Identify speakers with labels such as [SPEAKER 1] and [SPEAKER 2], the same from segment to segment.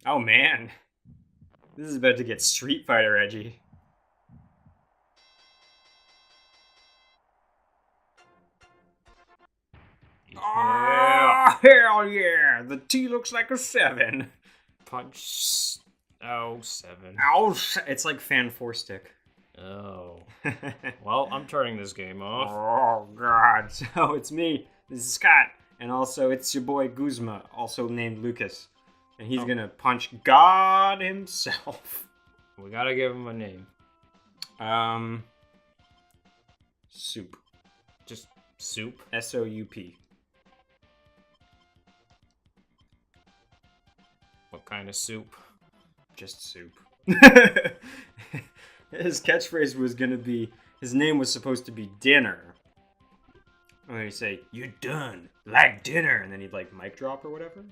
[SPEAKER 1] Oh, man. This is about to get Street Fighter edgy.
[SPEAKER 2] Yeah.
[SPEAKER 1] Oh, hell yeah! The T looks like a 7.
[SPEAKER 2] Punch. Oh, 7.
[SPEAKER 1] Ow! It's like Fan 4 Stick.
[SPEAKER 2] Oh. Well, I'm turning this game off.
[SPEAKER 1] Oh, God. So it's me. This is Scott. And also, it's your boy Guzma, also named Lucas. And he's gonna punch God himself.
[SPEAKER 2] We gotta give him a name.
[SPEAKER 1] Soup.
[SPEAKER 2] Just Soup.
[SPEAKER 1] S-O-U-P.
[SPEAKER 2] What kind of soup?
[SPEAKER 1] Just soup. His catchphrase was gonna be, his name was supposed to be Dinner. And then he'd say, "You're done, like dinner," and then he'd like mic drop or whatever.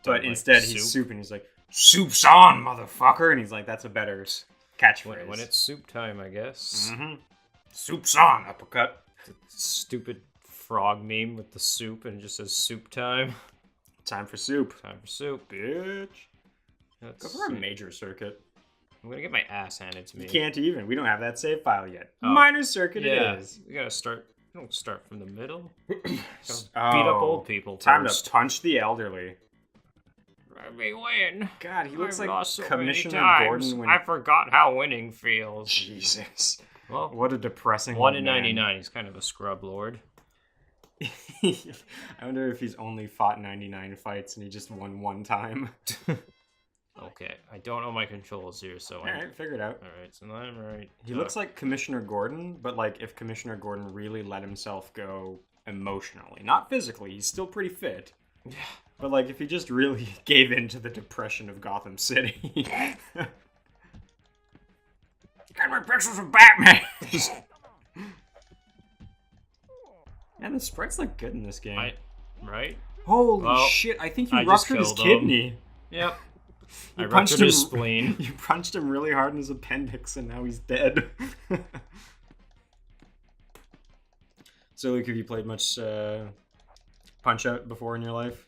[SPEAKER 1] But instead he's soup, and he's like, "Soup's on, motherfucker," and he's like, that's a better catchphrase.
[SPEAKER 2] When it's soup time, I guess.
[SPEAKER 1] Mm-hmm. Soup's on, uppercut.
[SPEAKER 2] The stupid frog meme with the soup and it just says soup time.
[SPEAKER 1] Time for soup.
[SPEAKER 2] Time for soup.
[SPEAKER 1] Bitch. Go for a major circuit.
[SPEAKER 2] I'm gonna get my ass handed to me.
[SPEAKER 1] You can't even. We don't have that save file yet.
[SPEAKER 2] Oh.
[SPEAKER 1] Minor circuit
[SPEAKER 2] Yeah,
[SPEAKER 1] it is.
[SPEAKER 2] we gotta start. We don't start from the middle. Beat
[SPEAKER 1] Oh,
[SPEAKER 2] up old people
[SPEAKER 1] time
[SPEAKER 2] first.
[SPEAKER 1] to punch the elderly.
[SPEAKER 2] Let me win.
[SPEAKER 1] God, he looks
[SPEAKER 2] I've
[SPEAKER 1] like
[SPEAKER 2] lost so
[SPEAKER 1] Commissioner
[SPEAKER 2] many times.
[SPEAKER 1] Gordon when...
[SPEAKER 2] I forgot how winning feels.
[SPEAKER 1] Jesus.
[SPEAKER 2] Well,
[SPEAKER 1] What a depressing
[SPEAKER 2] 1
[SPEAKER 1] old
[SPEAKER 2] in
[SPEAKER 1] man.
[SPEAKER 2] 99. He's kind of a scrub lord.
[SPEAKER 1] I wonder if he's only fought 99 fights and he just won one time.
[SPEAKER 2] Okay, I don't know my controls here, so
[SPEAKER 1] Alright, figure it out.
[SPEAKER 2] Alright, so I'm right.
[SPEAKER 1] He looks like Commissioner Gordon, but like if Commissioner Gordon really let himself go emotionally. Not physically, he's still pretty fit.
[SPEAKER 2] Yeah.
[SPEAKER 1] But like if he just really gave in to the depression of Gotham City. Got my pictures of Batman! Man, the sprites look good in this game.
[SPEAKER 2] Right?
[SPEAKER 1] Holy
[SPEAKER 2] Well,
[SPEAKER 1] shit, I think you
[SPEAKER 2] I just
[SPEAKER 1] ruptured his
[SPEAKER 2] killed him.
[SPEAKER 1] kidney.
[SPEAKER 2] Yep. I
[SPEAKER 1] punched
[SPEAKER 2] ruptured
[SPEAKER 1] him-
[SPEAKER 2] his spleen.
[SPEAKER 1] You punched him really hard in his appendix and now he's dead. So, Luke, have you played much Punch-Out before in your life?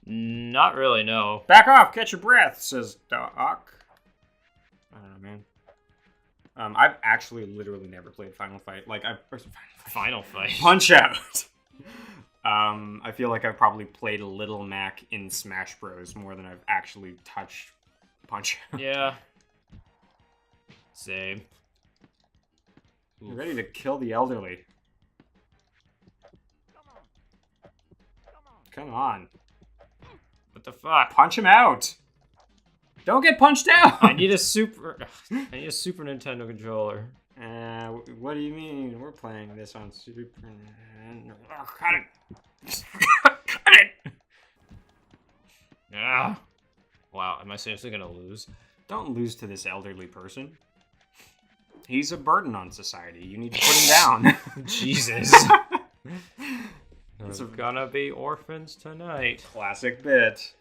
[SPEAKER 2] Not really, no.
[SPEAKER 1] Back off, catch your breath, says Doc. I don't know, man. I've actually literally never played Final Fight. Like,
[SPEAKER 2] Final Fight.
[SPEAKER 1] Punch-Out! I feel like I've probably played Little Mac in Smash Bros. More than I've actually touched Punch-Out.
[SPEAKER 2] Yeah. Same.
[SPEAKER 1] You're ready to kill the elderly. Come on.
[SPEAKER 2] What the fuck?
[SPEAKER 1] Punch him out! Don't get punched out!
[SPEAKER 2] I need a Super Nintendo controller.
[SPEAKER 1] What do you mean? We're playing this on Super Nintendo. Oh, cut it! Cut it!
[SPEAKER 2] Ah. Wow, am I seriously gonna lose?
[SPEAKER 1] Don't lose to this elderly person. He's a burden on society. You need to put him down.
[SPEAKER 2] Jesus. There's gonna be orphans tonight.
[SPEAKER 1] Classic bit.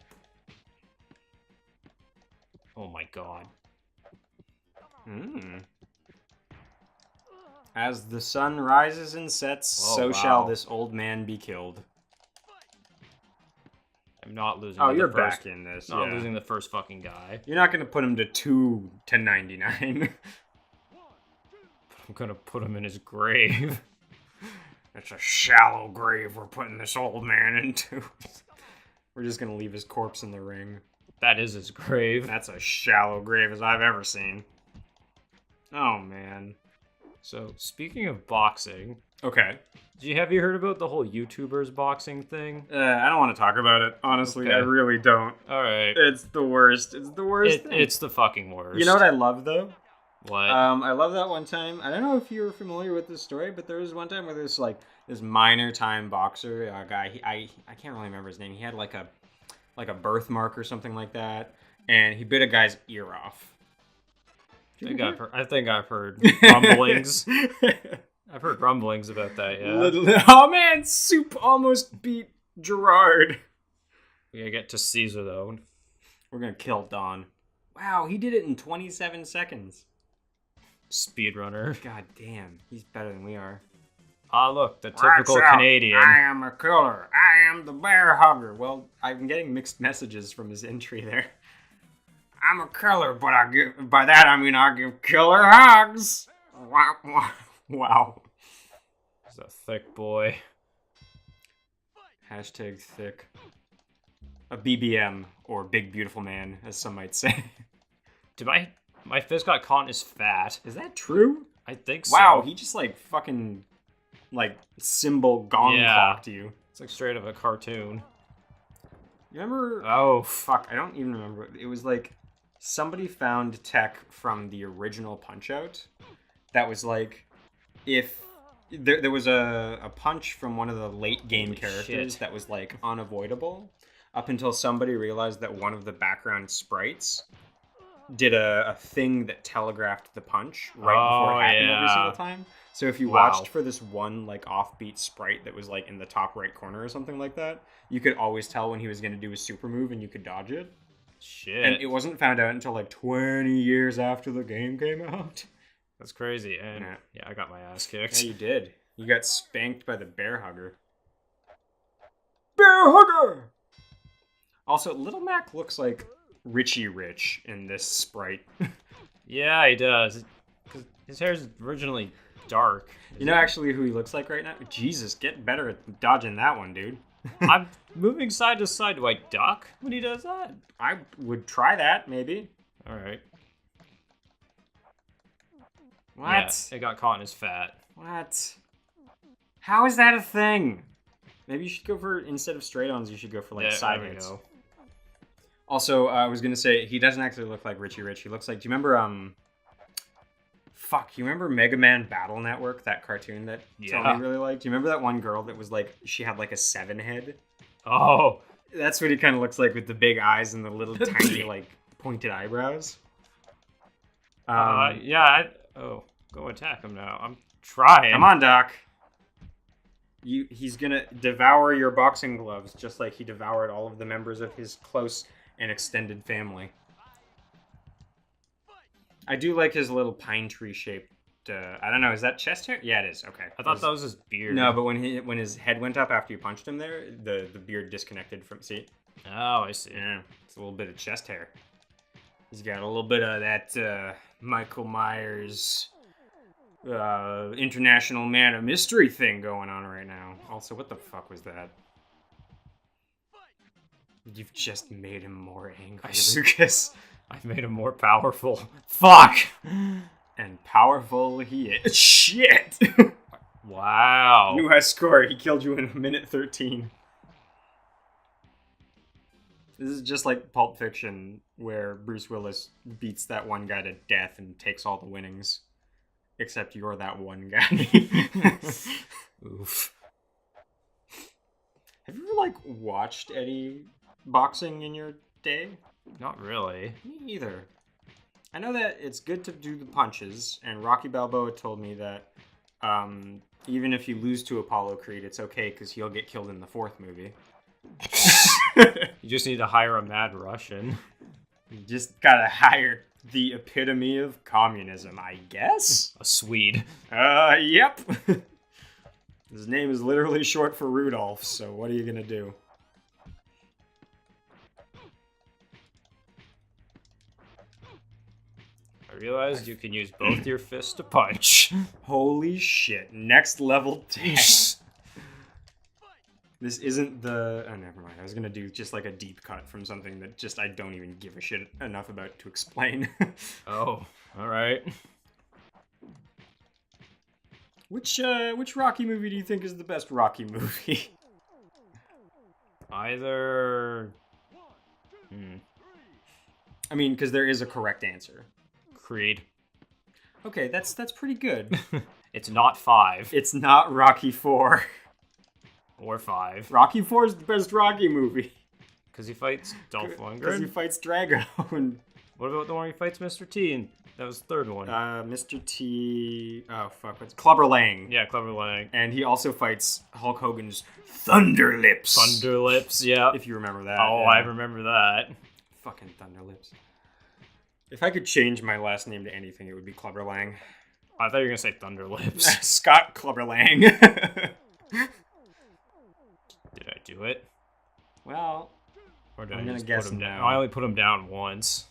[SPEAKER 2] Oh my god.
[SPEAKER 1] As the sun rises and sets, so shall this old man be killed.
[SPEAKER 2] I'm not losing.
[SPEAKER 1] Oh,
[SPEAKER 2] to the
[SPEAKER 1] you're
[SPEAKER 2] first,
[SPEAKER 1] back in this.
[SPEAKER 2] Not
[SPEAKER 1] yeah.
[SPEAKER 2] losing the first fucking guy.
[SPEAKER 1] You're not gonna put him to 2 to 99.
[SPEAKER 2] I'm gonna put him in his grave.
[SPEAKER 1] It's a shallow grave we're putting this old man into. We're just gonna leave his corpse in the ring.
[SPEAKER 2] That is his grave.
[SPEAKER 1] That's a shallow grave as I've ever seen. Oh, man.
[SPEAKER 2] So, speaking of boxing,
[SPEAKER 1] Okay.
[SPEAKER 2] have you heard about the whole YouTubers boxing thing?
[SPEAKER 1] I don't want to talk about it. Honestly, I
[SPEAKER 2] Okay.
[SPEAKER 1] really don't.
[SPEAKER 2] Alright.
[SPEAKER 1] It's the worst. It's the worst thing.
[SPEAKER 2] It's the fucking worst.
[SPEAKER 1] You know what I love, though?
[SPEAKER 2] What?
[SPEAKER 1] I love that one time. I don't know if you're familiar with this story, but there was one time where this minor time boxer guy. I can't really remember his name. He had like a birthmark or something like that, and he bit a guy's ear off.
[SPEAKER 2] I think I've heard rumblings. I've heard rumblings about that, yeah.
[SPEAKER 1] Oh man, Soup almost beat Gerard.
[SPEAKER 2] We gotta get to Caesar, though.
[SPEAKER 1] We're gonna kill Don. Wow, he did it in 27 seconds.
[SPEAKER 2] Speedrunner.
[SPEAKER 1] God damn, he's better than we are.
[SPEAKER 2] Ah, look, the typical Canadian.
[SPEAKER 1] I am a killer. I am the bear hugger. Well, I'm getting mixed messages from his entry there. I'm a killer, but by that I mean I give killer hugs. Wow.
[SPEAKER 2] He's a thick boy.
[SPEAKER 1] Hashtag thick. A BBM, or big beautiful man, as some might say.
[SPEAKER 2] Dude, my fist got caught in his fat.
[SPEAKER 1] Is that true?
[SPEAKER 2] I think so.
[SPEAKER 1] Wow, he just like fucking like symbol gong clocked you.
[SPEAKER 2] It's like straight up a cartoon.
[SPEAKER 1] You remember?
[SPEAKER 2] Oh
[SPEAKER 1] fuck, I don't even remember. It was like somebody found tech from the original Punch-Out that was like, if there was a punch from one of the late game characters that was like unavoidable, up until somebody realized that one of the background sprites did a thing that telegraphed the punch right before it happened every single time. So if you watched for this one like offbeat sprite that was like in the top right corner or something like that, you could always tell when he was going to do a super move and you could dodge it.
[SPEAKER 2] Shit.
[SPEAKER 1] And it wasn't found out until like 20 years after the game came out.
[SPEAKER 2] That's crazy. And yeah, I got my ass kicked.
[SPEAKER 1] Yeah, you did. You got spanked by the bear hugger. Bear hugger! Also, Little Mac looks like Richie Rich in this sprite.
[SPEAKER 2] Yeah, he does. Because his hair's originally dark.
[SPEAKER 1] You know actually who he looks like right now? Jesus, get better at dodging that one, dude.
[SPEAKER 2] I'm moving side to side. Do I duck when he does that?
[SPEAKER 1] I would try that, maybe.
[SPEAKER 2] Alright.
[SPEAKER 1] What?
[SPEAKER 2] Yeah, it got caught in his fat.
[SPEAKER 1] What? How is that a thing? Maybe you should go for, instead of straight-ons, you should go for, like, side hits. Also, I was gonna say, he doesn't actually look like Richie Rich. He looks like, do you remember, you remember Mega Man Battle Network, that cartoon that Tony really liked? Do you remember that one girl that was, like, she had, like, a 7 head?
[SPEAKER 2] Oh.
[SPEAKER 1] That's what he kind of looks like with the big eyes and the little tiny, like, pointed eyebrows.
[SPEAKER 2] Go attack him now. I'm trying.
[SPEAKER 1] Come on, Doc. He's gonna devour your boxing gloves, just like he devoured all of the members of his close and extended family. I do like his little pine tree shaped. I don't know. Is that chest hair? Yeah, it is. Okay.
[SPEAKER 2] I thought that was his beard.
[SPEAKER 1] No, but when his head went up after you punched him there, the beard disconnected from. See?
[SPEAKER 2] Oh, I see.
[SPEAKER 1] Yeah, it's a little bit of chest hair. He's got a little bit of that Michael Myers International Man of Mystery thing going on right now. Also, what the fuck was that? You've just made him more angry, Lucas.
[SPEAKER 2] I've made him more powerful. Fuck!
[SPEAKER 1] And powerful he is. Shit!
[SPEAKER 2] Wow.
[SPEAKER 1] New high score. He killed you in 1:13. This is just like Pulp Fiction, where Bruce Willis beats that one guy to death and takes all the winnings. Except you're that one guy.
[SPEAKER 2] Oof.
[SPEAKER 1] Have you ever, like, watched any boxing in your day?
[SPEAKER 2] Not really.
[SPEAKER 1] Me either. I know that it's good to do the punches, and Rocky Balboa told me that even if you lose to Apollo Creed, it's okay because he'll get killed in the 4th movie.
[SPEAKER 2] You just need to hire a mad Russian.
[SPEAKER 1] You just gotta hire the epitome of communism, I guess?
[SPEAKER 2] A Swede.
[SPEAKER 1] Yep. His name is literally short for Rudolph, so what are you gonna do?
[SPEAKER 2] I realized you can use both your fists to punch.
[SPEAKER 1] Holy shit. Next level tech. This isn't the... Oh, never mind. I was gonna do just like a deep cut from something that just I don't even give a shit enough about to explain.
[SPEAKER 2] Oh, alright.
[SPEAKER 1] Which Rocky movie do you think is the best Rocky movie?
[SPEAKER 2] Either...
[SPEAKER 1] I mean, because there is a correct answer.
[SPEAKER 2] Creed.
[SPEAKER 1] Okay, that's pretty good.
[SPEAKER 2] It's not 5.
[SPEAKER 1] It's not Rocky 4.
[SPEAKER 2] Or 5.
[SPEAKER 1] Rocky 4 is the best Rocky movie.
[SPEAKER 2] Because he fights Dolph Lundgren?
[SPEAKER 1] Because he fights Drago.
[SPEAKER 2] What about the one he fights Mr. T? And that was the 3rd one.
[SPEAKER 1] Mr. T... Oh, fuck. What's Clubber Lang.
[SPEAKER 2] Yeah, Clubber Lang.
[SPEAKER 1] And he also fights Hulk Hogan's Thunder Lips.
[SPEAKER 2] Thunder Lips, yeah.
[SPEAKER 1] If you remember that.
[SPEAKER 2] Oh, yeah. I remember that.
[SPEAKER 1] Fucking Thunder Lips. If I could change my last name to anything, it would be Clubber Lang.
[SPEAKER 2] I thought you were going to say Thunder Lips.
[SPEAKER 1] Scott Clubber Lang.
[SPEAKER 2] Did I do it?
[SPEAKER 1] Well,
[SPEAKER 2] or did I just put him down? I only put him down once.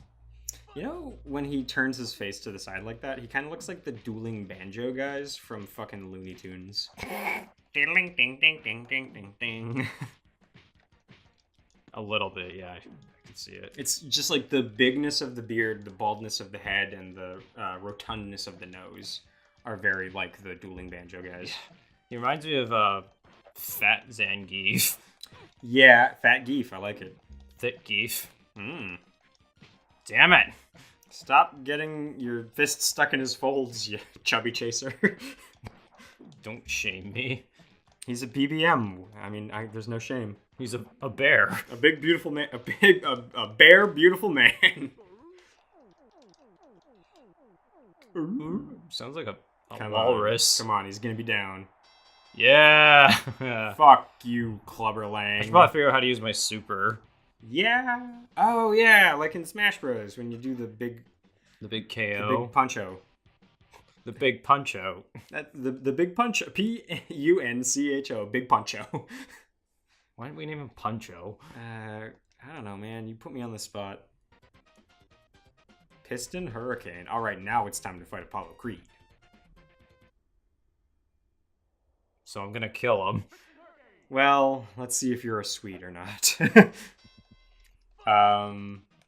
[SPEAKER 1] You know, when he turns his face to the side like that, he kind of looks like the dueling banjo guys from fucking Looney Tunes. Ding, ding, ding, ding, ding, ding, ding.
[SPEAKER 2] A little bit, yeah. I can see it.
[SPEAKER 1] It's just like the bigness of the beard, the baldness of the head, and the rotundness of the nose are very like the dueling banjo guys.
[SPEAKER 2] He reminds me of Fat Zangief.
[SPEAKER 1] Yeah, Fat Geef. I like it.
[SPEAKER 2] Thick Geef.
[SPEAKER 1] Mm.
[SPEAKER 2] Damn it.
[SPEAKER 1] Stop getting your fist stuck in his folds, you chubby chaser.
[SPEAKER 2] Don't shame me.
[SPEAKER 1] He's a BBM. I mean, there's no shame.
[SPEAKER 2] He's a bear.
[SPEAKER 1] A big, beautiful man. A bare, beautiful man.
[SPEAKER 2] Sounds like a walrus.
[SPEAKER 1] Come on, he's gonna be down.
[SPEAKER 2] Yeah.
[SPEAKER 1] Fuck you, Clubberlang.
[SPEAKER 2] I should probably figure out how to use my super.
[SPEAKER 1] Yeah. Oh, yeah, like in Smash Bros. When you do the big
[SPEAKER 2] KO.
[SPEAKER 1] The big puncho.
[SPEAKER 2] The big puncho.
[SPEAKER 1] The big puncho. Puncho. Big puncho.
[SPEAKER 2] Why didn't we name him Puncho?
[SPEAKER 1] I don't know, man. You put me on the spot. Piston Hurricane. All right, now it's time to fight Apollo Creed.
[SPEAKER 2] So I'm gonna kill him.
[SPEAKER 1] Well, let's see if you're a sweet or not.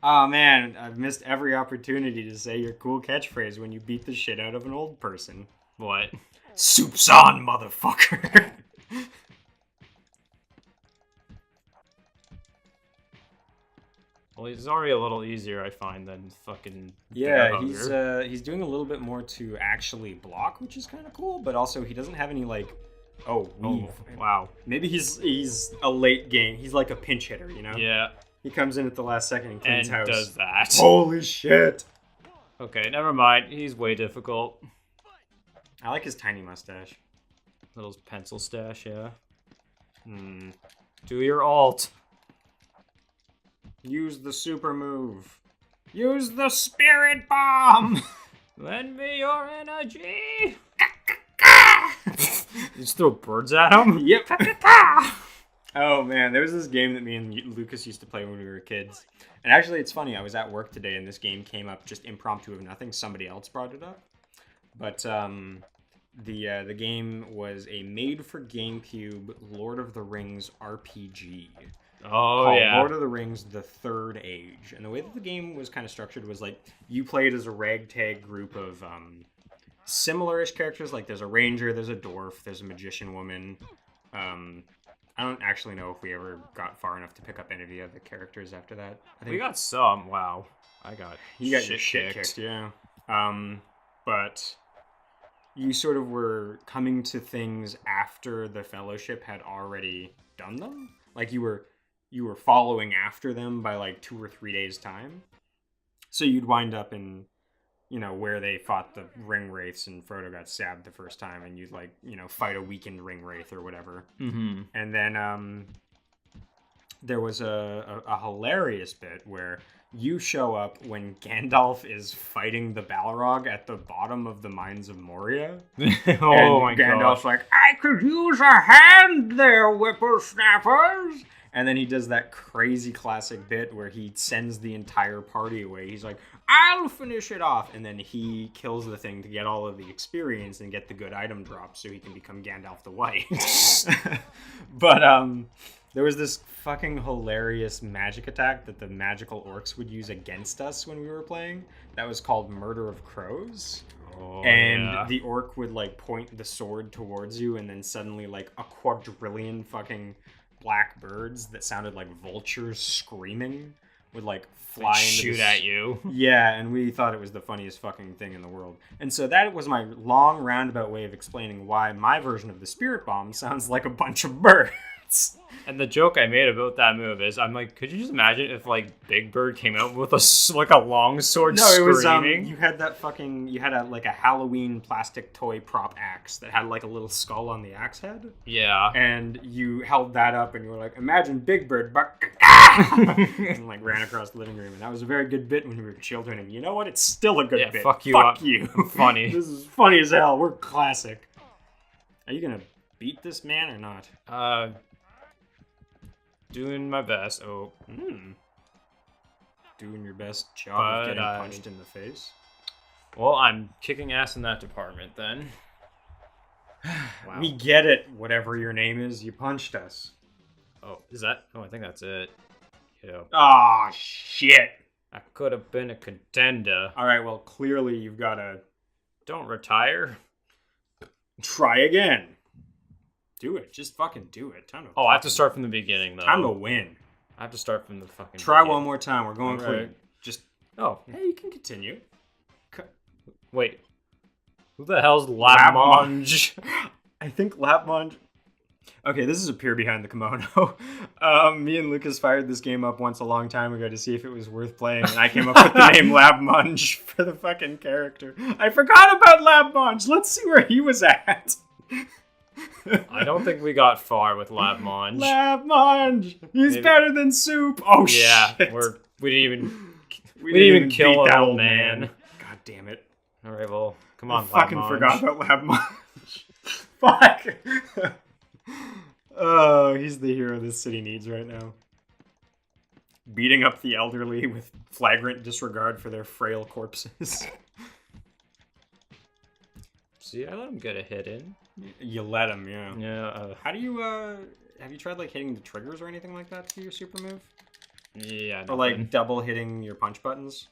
[SPEAKER 1] Oh man, I've missed every opportunity to say your cool catchphrase when you beat the shit out of an old person.
[SPEAKER 2] What?
[SPEAKER 1] Soup's on, motherfucker!
[SPEAKER 2] Well, he's already a little easier, I find, than fucking...
[SPEAKER 1] Yeah, he's doing a little bit more to actually block, which is kind of cool, but also he doesn't have any, like... Oh,
[SPEAKER 2] wow.
[SPEAKER 1] Maybe he's a late game. He's like a pinch hitter, you know?
[SPEAKER 2] Yeah.
[SPEAKER 1] He comes in at the last second and cleans house.
[SPEAKER 2] And does that.
[SPEAKER 1] Holy shit!
[SPEAKER 2] Okay, never mind. He's way difficult.
[SPEAKER 1] I like his tiny mustache.
[SPEAKER 2] Little pencil stash, yeah. Do your alt.
[SPEAKER 1] Use the super move. Use the spirit bomb!
[SPEAKER 2] Lend me your energy! You just throw birds at him?
[SPEAKER 1] Yep. Oh man, there was this game that me and Lucas used to play when we were kids. And actually, it's funny. I was at work today, and this game came up just impromptu of nothing. Somebody else brought it up. But the game was a made-for-GameCube Lord of the Rings RPG.
[SPEAKER 2] Oh,
[SPEAKER 1] called
[SPEAKER 2] yeah.
[SPEAKER 1] Lord of the Rings: The Third Age. And the way that the game was kind of structured was like you played as a ragtag group of similar-ish characters. Like there's a ranger, there's a dwarf, there's a magician woman. I don't actually know if we ever got far enough to pick up any of the other characters after that. I think
[SPEAKER 2] we got some. Wow.
[SPEAKER 1] You got your shit kicked, yeah. But you sort of were coming to things after the Fellowship had already done them. Like you were following after them by like 2 or 3 days' time. So you'd wind up in, you know, where they fought the ring wraiths and Frodo got stabbed the first time, and you'd like, you know, fight a weakened ring wraith or whatever.
[SPEAKER 2] Mm-hmm.
[SPEAKER 1] And then there was a hilarious bit where you show up when Gandalf is fighting the Balrog at the bottom of the Mines of Moria.
[SPEAKER 2] My God.
[SPEAKER 1] Gandalf's like, I could use a hand there, whippersnappers! And then he does that crazy classic bit where he sends the entire party away. He's like, I'll finish it off. And then he kills the thing to get all of the experience and get the good item drops so he can become Gandalf the White. But there was this fucking hilarious magic attack that the magical orcs would use against us when we were playing. That was called Murder of Crows.
[SPEAKER 2] Oh,
[SPEAKER 1] and the orc would like point the sword towards you, and then suddenly like a quadrillion fucking black birds that sounded like vultures screaming would like fly and
[SPEAKER 2] shoot at you.
[SPEAKER 1] Yeah, and we thought it was the funniest fucking thing in the world. And so that was my long roundabout way of explaining why my version of the spirit bomb sounds like a bunch of birds.
[SPEAKER 2] And the joke I made about that move is, I'm like, could you just imagine if like Big Bird came out with a long sword?
[SPEAKER 1] No, it was
[SPEAKER 2] screaming?
[SPEAKER 1] You had a Halloween plastic toy prop axe that had like a little skull on the axe head.
[SPEAKER 2] Yeah.
[SPEAKER 1] And you held that up and you were like, imagine Big Bird, and like ran across the living room. And that was a very good bit when we were children. And you know what? It's still a good bit.
[SPEAKER 2] Fuck you.
[SPEAKER 1] Fuck you.
[SPEAKER 2] Funny.
[SPEAKER 1] This is funny as hell. We're classic. Are you gonna beat this man or not?
[SPEAKER 2] Doing my best. Oh.
[SPEAKER 1] doing your best job of
[SPEAKER 2] But
[SPEAKER 1] getting punched in the face.
[SPEAKER 2] Well, I'm kicking ass in that department then.
[SPEAKER 1] Wow. We get it. Whatever your name is, you punched us.
[SPEAKER 2] Oh, is that? Oh, I think that's it. Yeah.
[SPEAKER 1] Ah, shit.
[SPEAKER 2] I could have been a contender.
[SPEAKER 1] All right, well, clearly you've got to...
[SPEAKER 2] Don't retire.
[SPEAKER 1] Try again. Do it. Just fucking do it. Time to
[SPEAKER 2] I have to start from the beginning, though.
[SPEAKER 1] Time to win.
[SPEAKER 2] I have to start from the fucking
[SPEAKER 1] Try
[SPEAKER 2] beginning.
[SPEAKER 1] one more time. We're going clean.
[SPEAKER 2] Right.
[SPEAKER 1] Just...
[SPEAKER 2] Oh.
[SPEAKER 1] Hey, you can continue.
[SPEAKER 2] Wait. Who the hell's Labmonge?
[SPEAKER 1] I think Labmonge... Okay, this is a peer behind the kimono. Me and Lucas fired this game up once a long time ago to see if it was worth playing, and I came up with the name Labmonge for the fucking character. I forgot about Labmonge. Let's see where he was at.
[SPEAKER 2] I don't think we got far with Labmonge.
[SPEAKER 1] Labmonge! He's better than Soup! Oh,
[SPEAKER 2] yeah,
[SPEAKER 1] shit!
[SPEAKER 2] We didn't even kill that old man.
[SPEAKER 1] God damn it.
[SPEAKER 2] Alright, well, come on,
[SPEAKER 1] I fucking forgot about Labmonge. Fuck! Oh, he's the hero this city needs right now. Beating up the elderly with flagrant disregard for their frail corpses.
[SPEAKER 2] See, I let him get a hit in.
[SPEAKER 1] You let him, yeah.
[SPEAKER 2] Yeah.
[SPEAKER 1] How do you, have you tried, like, hitting the triggers or anything like that to your super move?
[SPEAKER 2] Yeah, nothing.
[SPEAKER 1] Or, like, double hitting your punch buttons?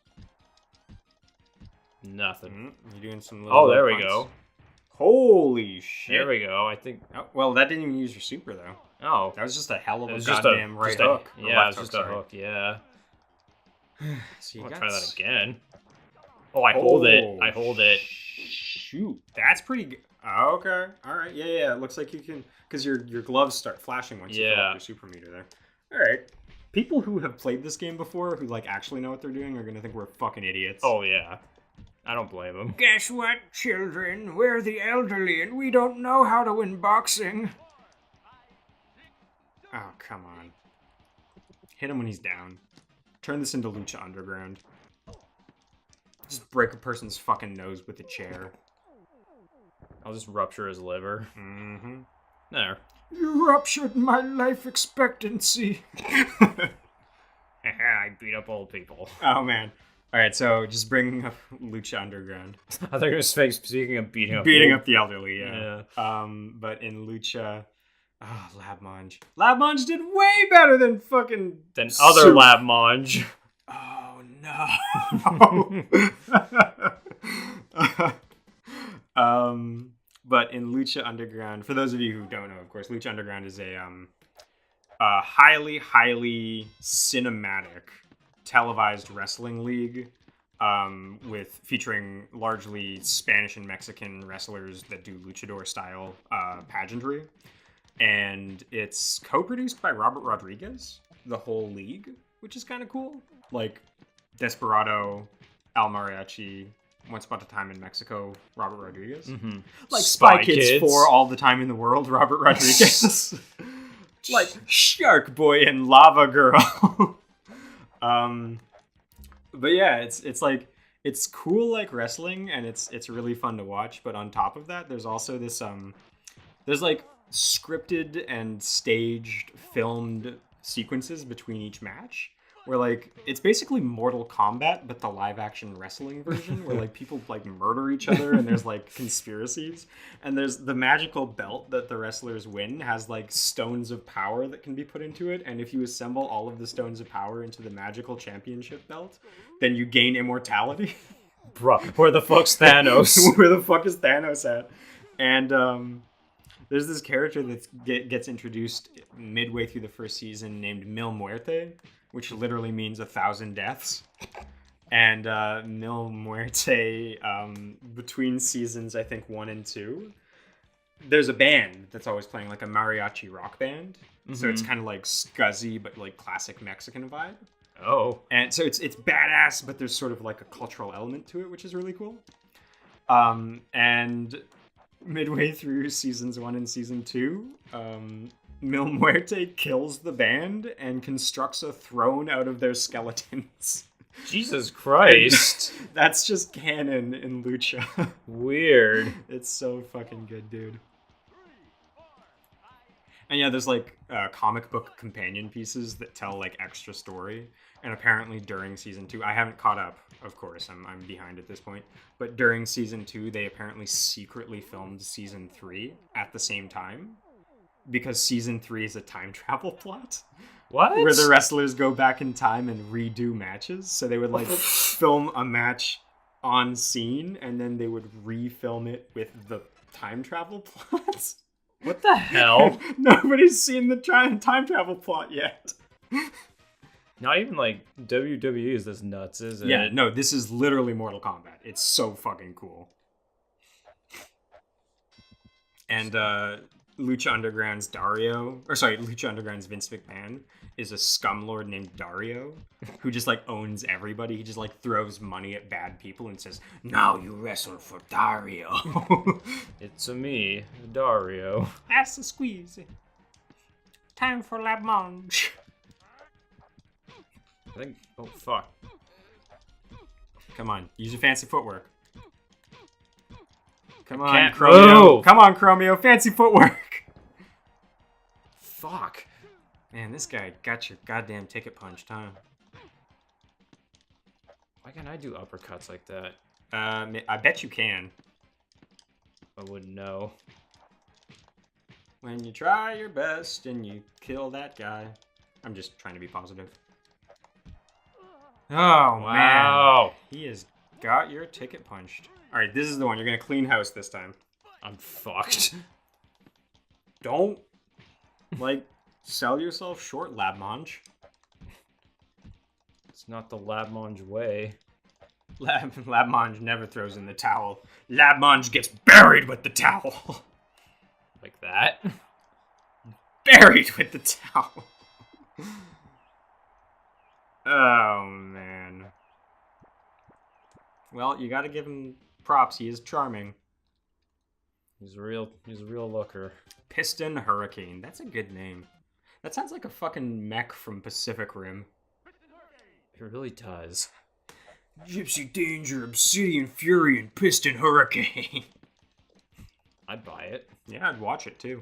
[SPEAKER 2] Nothing.
[SPEAKER 1] You doing some little...
[SPEAKER 2] Oh, there we go.
[SPEAKER 1] Holy shit.
[SPEAKER 2] There we go, I think...
[SPEAKER 1] Oh, well, that didn't even use your super, though.
[SPEAKER 2] Oh.
[SPEAKER 1] That was just a hell of a goddamn right hook.
[SPEAKER 2] Yeah, it was just a hook, yeah.
[SPEAKER 1] So
[SPEAKER 2] I'll try that again. Oh, I hold it. I hold it.
[SPEAKER 1] Shoot. That's pretty good. Oh, okay. All right. Yeah. It looks like you can... Because your gloves start flashing once you fill up your super meter there. All right. People who have played this game before, who, like, actually know what they're doing, are going to think we're fucking idiots.
[SPEAKER 2] Oh, yeah. I don't blame them.
[SPEAKER 1] Guess what, children? We're the elderly, and we don't know how to win boxing. Oh, come on. Hit him when he's down. Turn this into Lucha Underground. Just break a person's fucking nose with a chair.
[SPEAKER 2] I'll just rupture his liver.
[SPEAKER 1] Mm-hmm.
[SPEAKER 2] There.
[SPEAKER 1] You ruptured my life expectancy.
[SPEAKER 2] I beat up old people.
[SPEAKER 1] Oh, man. Alright, so just bring up Lucha Underground.
[SPEAKER 2] I think it was speaking of beating up
[SPEAKER 1] the elderly, yeah. But in Lucha... Oh, Labmonge. Labmonge did way better than fucking...
[SPEAKER 2] Than other Labmonge.
[SPEAKER 1] Oh, no. But in Lucha Underground, for those of you who don't know, of course, Lucha Underground is a highly, highly cinematic televised wrestling league featuring largely Spanish and Mexican wrestlers that do luchador style pageantry, and it's co-produced by Robert Rodriguez, the whole league, which is kind of cool. Like Desperado, El Mariachi, Once Upon a Time in Mexico, Robert Rodriguez.
[SPEAKER 2] Mm-hmm.
[SPEAKER 1] Like Spy Kids 4, All the Time in the World, Robert Rodriguez. Like Shark Boy and Lava Girl. But yeah, it's like, it's cool like wrestling, and it's really fun to watch, but on top of that, there's also this, there's like scripted and staged, filmed sequences between each match, where like, it's basically Mortal Kombat, but the live action wrestling version, where like people like murder each other, and there's like conspiracies, and there's the magical belt that the wrestlers win has like stones of power that can be put into it, and if you assemble all of the stones of power into the magical championship belt, then you gain immortality.
[SPEAKER 2] Bruh, where the fuck's Thanos?
[SPEAKER 1] Where the fuck is Thanos at? And there's this character that gets introduced midway through the first season named Mil Muerte, which literally means 1,000 deaths. And Mil Muerte, between seasons, I think 1 and 2, there's a band that's always playing, like a mariachi rock band. Mm-hmm. So it's kind of like scuzzy, but like classic Mexican vibe.
[SPEAKER 2] Oh.
[SPEAKER 1] And so it's badass, but there's sort of like a cultural element to it, which is really cool. And midway through seasons 1 and season 2, Mil Muerte kills the band and constructs a throne out of their skeletons.
[SPEAKER 2] Jesus Christ.
[SPEAKER 1] That's just canon in Lucha.
[SPEAKER 2] Weird.
[SPEAKER 1] It's so fucking good, dude. And yeah, there's like comic book companion pieces that tell like extra story. And apparently during season 2, I haven't caught up, of course, I'm behind at this point. But during season 2, they apparently secretly filmed season 3 at the same time. Because season 3 is a time travel plot.
[SPEAKER 2] What?
[SPEAKER 1] Where the wrestlers go back in time and redo matches. So they would like film a match on scene and then they would refilm it with the time travel plots.
[SPEAKER 2] What the hell?
[SPEAKER 1] Nobody's seen the time travel plot yet.
[SPEAKER 2] Not even like WWE is this nuts, is it?
[SPEAKER 1] Yeah, no, this is literally Mortal Kombat. It's so fucking cool. And Lucha Underground's Lucha Underground's Vince McMahon is a scumlord named Dario who just like owns everybody. He just like throws money at bad people and says, "Now you wrestle for Dario."
[SPEAKER 2] It's me, Dario.
[SPEAKER 1] That's the squeeze. Time for La Mange.
[SPEAKER 2] I think. Oh fuck!
[SPEAKER 1] Come on, use your fancy footwork. Come on, Chromio. Come on, Chromio. Fancy footwork.
[SPEAKER 2] Fuck.
[SPEAKER 1] Man, this guy got your goddamn ticket punched, huh?
[SPEAKER 2] Why can't I do uppercuts like that?
[SPEAKER 1] I bet you can.
[SPEAKER 2] I wouldn't know.
[SPEAKER 1] When you try your best and you kill that guy. I'm just trying to be positive. Oh, wow. Man. He has got your ticket punched. Alright, this is the one. You're going to clean house this time.
[SPEAKER 2] I'm fucked.
[SPEAKER 1] Don't, sell yourself short, Lab Mange.
[SPEAKER 2] It's not the Lab Mange way.
[SPEAKER 1] Lab Mange never throws in the towel. Lab Mange gets buried with the towel.
[SPEAKER 2] Like that?
[SPEAKER 1] Buried with the towel. Oh, man. Well, you gotta give him props. He is charming.
[SPEAKER 2] He's a real looker.
[SPEAKER 1] Piston Hurricane. That's a good name. That sounds like a fucking mech from Pacific Rim.
[SPEAKER 2] It really does.
[SPEAKER 1] Gypsy Danger, Obsidian Fury, and Piston Hurricane.
[SPEAKER 2] I'd buy it.
[SPEAKER 1] Yeah, I'd watch it too.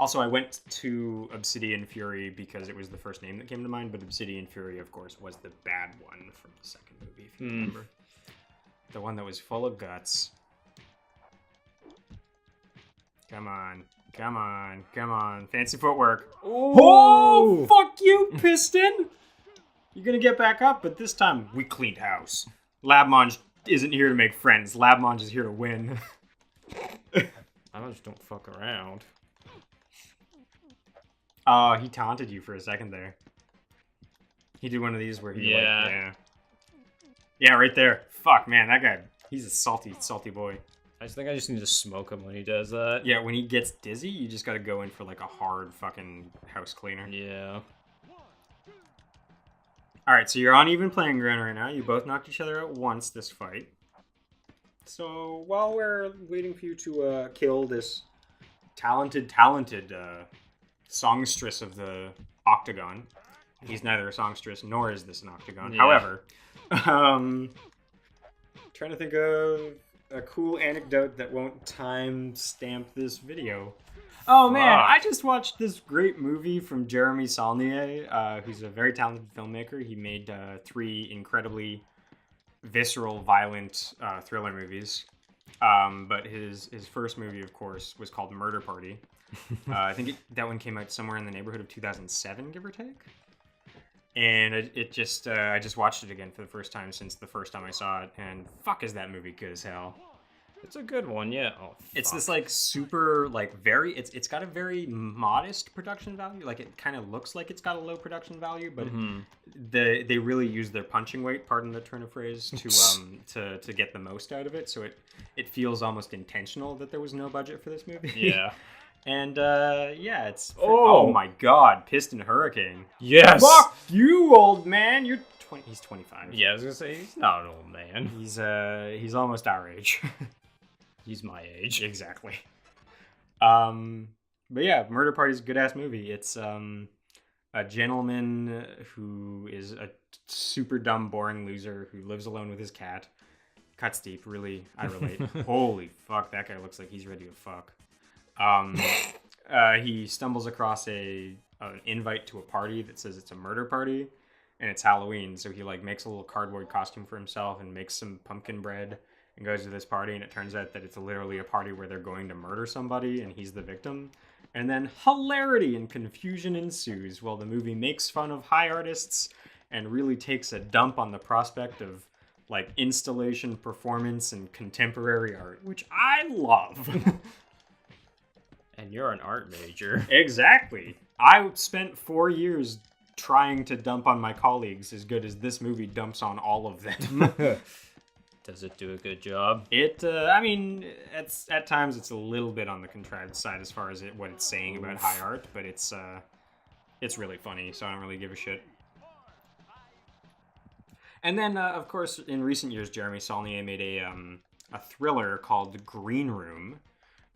[SPEAKER 1] Also, I went to Obsidian Fury because it was the first name that came to mind, but Obsidian Fury, of course, was the bad one from the second movie, if you remember. The one that was full of guts. Come on. Come on. Come on. Fancy footwork. Oh, fuck you, Piston! You're gonna get back up, but this time we cleaned house. Lab Mange isn't here to make friends. Lab Mange is here to win.
[SPEAKER 2] I just don't fuck around.
[SPEAKER 1] Oh, he taunted you for a second there. He did one of these where he Yeah, right there. Fuck, man, that guy, he's a salty, salty boy.
[SPEAKER 2] I just need to smoke him when he does that.
[SPEAKER 1] Yeah, when he gets dizzy, you just gotta go in for like a hard fucking house cleaner.
[SPEAKER 2] Yeah.
[SPEAKER 1] Alright, so you're on even playing ground right now. You both knocked each other out once this fight. So while we're waiting for you to kill this talented songstress of the Octagon. He's neither a songstress nor is this an Octagon. Yeah. However, trying to think of a cool anecdote that won't time stamp this video. Oh man, I just watched this great movie from Jeremy Saulnier, who's a very talented filmmaker. He made 3 incredibly visceral, violent thriller movies. But his first movie, of course, was called Murder Party. I think that one came out somewhere in the neighborhood of 2007, give or take. And I just watched it again for the first time since the first time I saw it, and fuck is that movie good as hell.
[SPEAKER 2] It's a good one, yeah. Oh,
[SPEAKER 1] it's this like super like very it's got a very modest production value. Like it kind of looks like it's got a low production value, but they really use their punching weight, pardon the turn of phrase, to get the most out of it. So it feels almost intentional that there was no budget for this movie.
[SPEAKER 2] Yeah.
[SPEAKER 1] And it's oh my god, Piston Hurricane.
[SPEAKER 2] Yes.
[SPEAKER 1] Fuck you, old man. You're 20. He's 25.
[SPEAKER 2] Yeah, I was gonna say he's not an old man.
[SPEAKER 1] He's almost our age.
[SPEAKER 2] He's my age.
[SPEAKER 1] Exactly. But yeah, Murder Party's a good ass movie. It's a gentleman who is a super dumb, boring loser who lives alone with his cat. Cuts deep, really. I relate. Holy fuck, that guy looks like he's ready to fuck. He stumbles across an invite to a party that says it's a murder party, and it's Halloween. So he like makes a little cardboard costume for himself and makes some pumpkin bread and goes to this party. And it turns out that it's literally a party where they're going to murder somebody, and he's the victim. And then hilarity and confusion ensues while the movie makes fun of high artists and really takes a dump on the prospect of like installation performance and contemporary art, which I love.
[SPEAKER 2] And you're an art major.
[SPEAKER 1] Exactly. I spent 4 years trying to dump on my colleagues as good as this movie dumps on all of them.
[SPEAKER 2] Does it do a good job?
[SPEAKER 1] I mean, at times it's a little bit on the contrived side as far as what it's saying about high art, but it's really funny, so I don't really give a shit. And then, of course, in recent years, Jeremy Saulnier made a thriller called Green Room.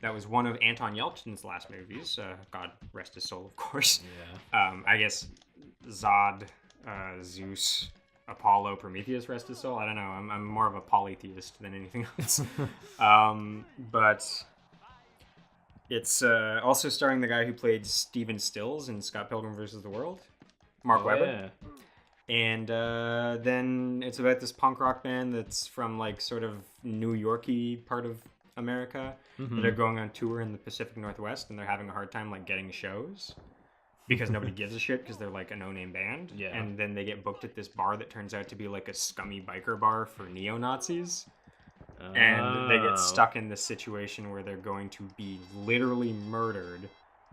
[SPEAKER 1] That was one of Anton Yelchin's last movies. God rest his soul, of course.
[SPEAKER 2] Yeah.
[SPEAKER 1] I guess Zod, Zeus, Apollo, Prometheus, rest his soul. I don't know. I'm more of a polytheist than anything else. But it's also starring the guy who played Stephen Stills in Scott Pilgrim vs. the World, Mark Webber.
[SPEAKER 2] Yeah.
[SPEAKER 1] And then it's about this punk rock band that's from like sort of New York-y part of America that are going on tour in the Pacific Northwest, and they're having a hard time like getting shows because nobody gives a shit because they're like a no-name band.
[SPEAKER 2] Yeah.
[SPEAKER 1] And then they get booked at this bar that turns out to be like a scummy biker bar for neo-Nazis. And they get stuck in this situation where they're going to be literally murdered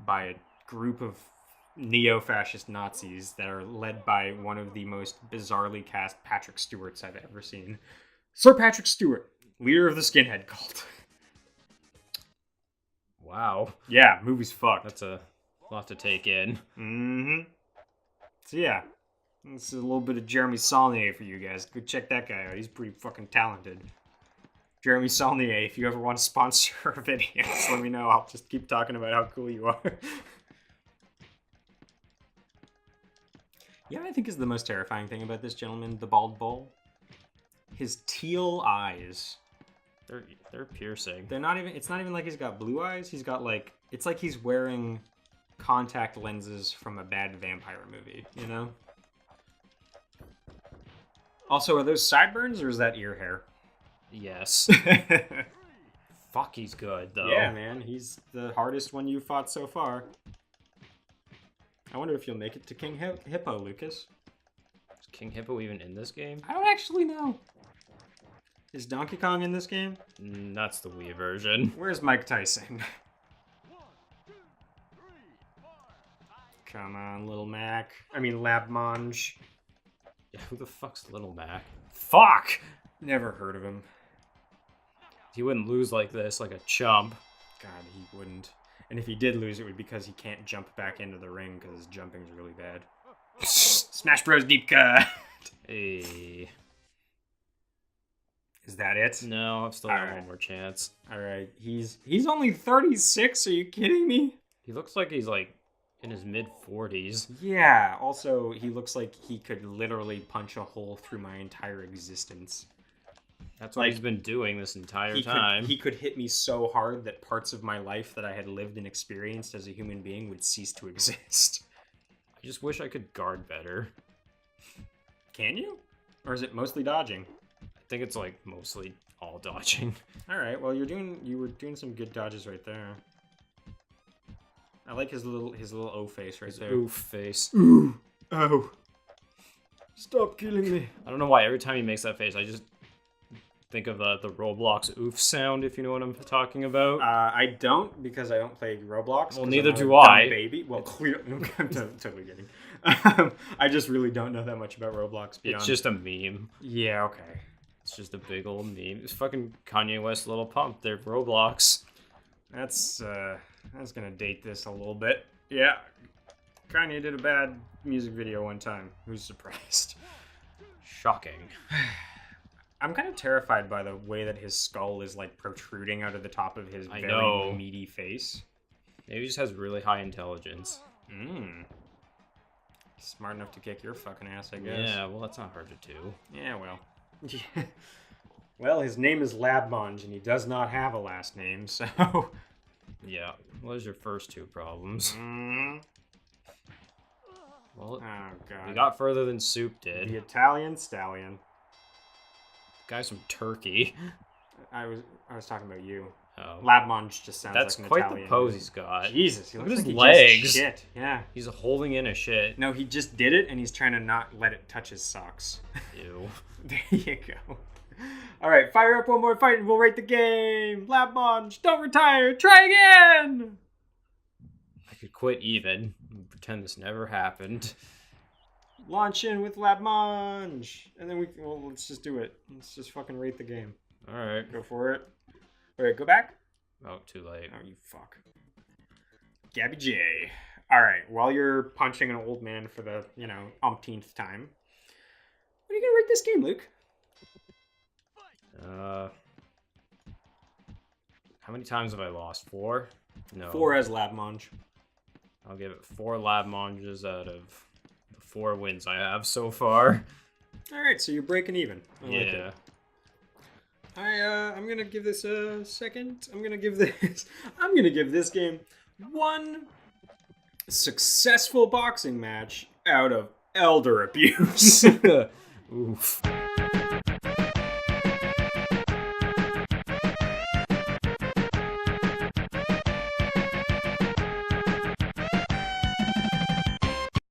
[SPEAKER 1] by a group of neo-fascist Nazis that are led by one of the most bizarrely cast Patrick Stewarts I've ever seen. Sir Patrick Stewart, leader of the skinhead cult.
[SPEAKER 2] Wow.
[SPEAKER 1] Yeah, movie's fucked.
[SPEAKER 2] That's a lot to take in.
[SPEAKER 1] Mm-hmm. So yeah, this is a little bit of Jeremy Saulnier for you guys. Go check that guy out. He's pretty fucking talented. Jeremy Saulnier, if you ever want to sponsor our videos, let me know. I'll just keep talking about how cool you are. Yeah, I think is the most terrifying thing about this gentleman, the bald bull. His teal eyes.
[SPEAKER 2] They're piercing.
[SPEAKER 1] They're not even. It's not even like he's got blue eyes. He's got like. It's like he's wearing contact lenses from a bad vampire movie. You know. Also, are those sideburns or is that ear hair?
[SPEAKER 2] Yes. Fuck, he's good though.
[SPEAKER 1] Yeah, man, he's the hardest one you fought so far. I wonder if you'll make it to King Hippo, Lucas.
[SPEAKER 2] Is King Hippo even in this game?
[SPEAKER 1] I don't actually know. Is Donkey Kong in this game?
[SPEAKER 2] That's the Wii version.
[SPEAKER 1] Where's Mike Tyson? Come on, Little Mac. I mean, Labmonge.
[SPEAKER 2] Yeah, who the fuck's Little Mac?
[SPEAKER 1] Fuck! Never heard of him.
[SPEAKER 2] He wouldn't lose like this, like a chump.
[SPEAKER 1] God, he wouldn't. And if he did lose, it would be because he can't jump back into the ring because his jumping's really bad. Smash Bros. Deep cut!
[SPEAKER 2] Hey.
[SPEAKER 1] Is that it?
[SPEAKER 2] No, I've still got one more chance.
[SPEAKER 1] Alright, he's only 36, are you kidding me?
[SPEAKER 2] He looks like he's like in his mid-40s.
[SPEAKER 1] Yeah, also, he looks like he could literally punch a hole through my entire existence.
[SPEAKER 2] That's what he's been doing this entire time.
[SPEAKER 1] He could hit me so hard that parts of my life that I had lived and experienced as a human being would cease to exist.
[SPEAKER 2] I just wish I could guard better.
[SPEAKER 1] Can you? Or is it mostly dodging?
[SPEAKER 2] I think it's like mostly all dodging.
[SPEAKER 1] Alright, well you were doing some good dodges right there. I like his little O face right there.
[SPEAKER 2] Oof face.
[SPEAKER 1] Ooh. Oh. Stop killing me.
[SPEAKER 2] I don't know why every time he makes that face, I just think of the Roblox oof sound, if you know what I'm talking about.
[SPEAKER 1] I don't, because I don't play Roblox.
[SPEAKER 2] Well, neither do I.
[SPEAKER 1] Baby. Well, clearly, I'm totally kidding. I just really don't know that much about Roblox. Beyond.
[SPEAKER 2] It's just a meme.
[SPEAKER 1] Yeah, okay.
[SPEAKER 2] It's just a big old meme. It's fucking Kanye West Little Pump. They're Roblox.
[SPEAKER 1] That's gonna date this a little bit. Yeah. Kanye did a bad music video one time. Who's surprised?
[SPEAKER 2] Shocking.
[SPEAKER 1] I'm kind of terrified by the way that his skull is like protruding out of the top of his very meaty face.
[SPEAKER 2] Maybe he just has really high intelligence.
[SPEAKER 1] Smart enough to kick your fucking ass, I guess.
[SPEAKER 2] Yeah, well, that's not hard to do.
[SPEAKER 1] Yeah, well. Well, his name is Labmonge, and he does not have a last name, so...
[SPEAKER 2] Yeah. What was your first two problems? Well,
[SPEAKER 1] oh god.
[SPEAKER 2] We got further than Soup did.
[SPEAKER 1] The Italian Stallion.
[SPEAKER 2] Guy's from Turkey.
[SPEAKER 1] I was talking about you.
[SPEAKER 2] Oh.
[SPEAKER 1] Labmonge just sounds
[SPEAKER 2] That's
[SPEAKER 1] like an
[SPEAKER 2] quite
[SPEAKER 1] Italian.
[SPEAKER 2] the pose he's got.
[SPEAKER 1] Jesus,
[SPEAKER 2] Look
[SPEAKER 1] at
[SPEAKER 2] his
[SPEAKER 1] like
[SPEAKER 2] legs.
[SPEAKER 1] Shit. Yeah.
[SPEAKER 2] He's holding in a shit.
[SPEAKER 1] No, he just did it, and he's trying to not let it touch his socks.
[SPEAKER 2] Ew.
[SPEAKER 1] There you go. All right, fire up one more fight, and we'll rate the game. Labmonge, don't retire. Try again.
[SPEAKER 2] I could quit even. Pretend this never happened.
[SPEAKER 1] Launch in with Labmonge, and then let's just do it. Let's just fucking rate the game.
[SPEAKER 2] All right.
[SPEAKER 1] Go for it. All right, go back.
[SPEAKER 2] Oh, too late.
[SPEAKER 1] Oh, you fuck. Gabby J. All right, while you're punching an old man for the, umpteenth time, what are you going to rate this game, Luke?
[SPEAKER 2] How many times have I lost? 4? No.
[SPEAKER 1] 4 as Labmonge.
[SPEAKER 2] I'll give it 4 Labmonges out of the 4 wins I have so far.
[SPEAKER 1] All right, so you're breaking even. I like
[SPEAKER 2] yeah.
[SPEAKER 1] it. I'm gonna give this a second. I'm gonna give this game 1 successful boxing match out of elder abuse.
[SPEAKER 2] Oof.